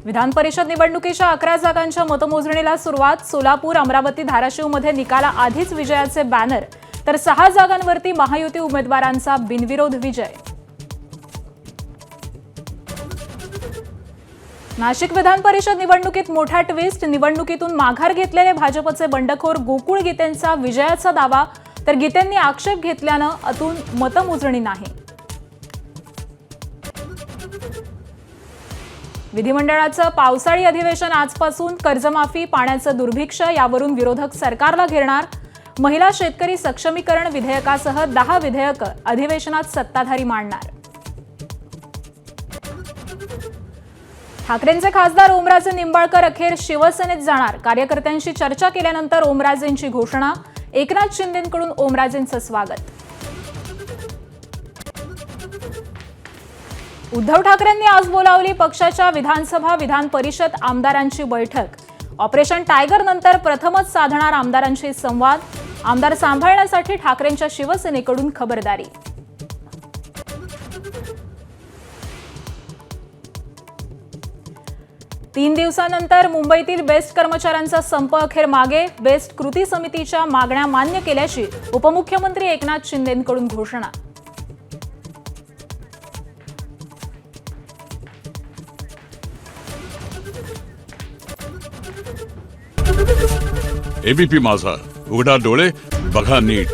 विधान परिषद निवडणुकीच्या 11 जागांच्या मतमोजणीला सुरुवात. सोलापूर, अमरावती, धाराशिवमध्ये निकाला आधीच विजयाचे बॅनर, तर 6 जागांवरती महायुती उमेदवारांचा बिनविरोध विजय. नाशिक विधान परिषद निवडणुकीत मोठा ट्विस्ट. निवडणुकीतून माघार घेतलेले भाजपचे बंडखोर गोकुळ गीतेंचा विजयाचा दावा, तर गीतेंनी आक्षेप घेतल्यानं अतून मतमोजणी नाही. विधिमंडळाचं पावसाळी अधिवेशन आजपासून. कर्जमाफी, पाण्याचं दुर्भिक्ष्य यावरून विरोधक सरकारला घेरणार. महिला शेतकरी सक्षमीकरण विधेयकासह 10 विधेयकं अधिवेशनात सत्ताधारी मांडणार. ठाकरेंचे खासदार ओमराजे निंबाळकर अखेर शिवसेनेत जाणार. कार्यकर्त्यांशी चर्चा केल्यानंतर ओमराजेंची घोषणा. एकनाथ शिंदेंकडून ओमराजेंचं स्वागत. उद्धव ठाकरेंनी आज बोलावली पक्षाच्या विधानसभा, विधान परिषद आमदारांची बैठक. ऑपरेशन टायगर नंतर प्रथमच साधणार आमदारांशी संवाद. आमदार सांभाळण्यासाठी ठाकरेंच्या शिवसेनेकडून खबरदारी. तीन दिवसांनंतर मुंबईतील बेस्ट कर्मचाऱ्यांचा संप अखेर मागे. बेस्ट कृती समितीच्या मागण्या मान्य केल्याची उपमुख्यमंत्री एकनाथ शिंदेंकडून घोषणा. एबीपी माझा, उघडा डोळे बघा नीट.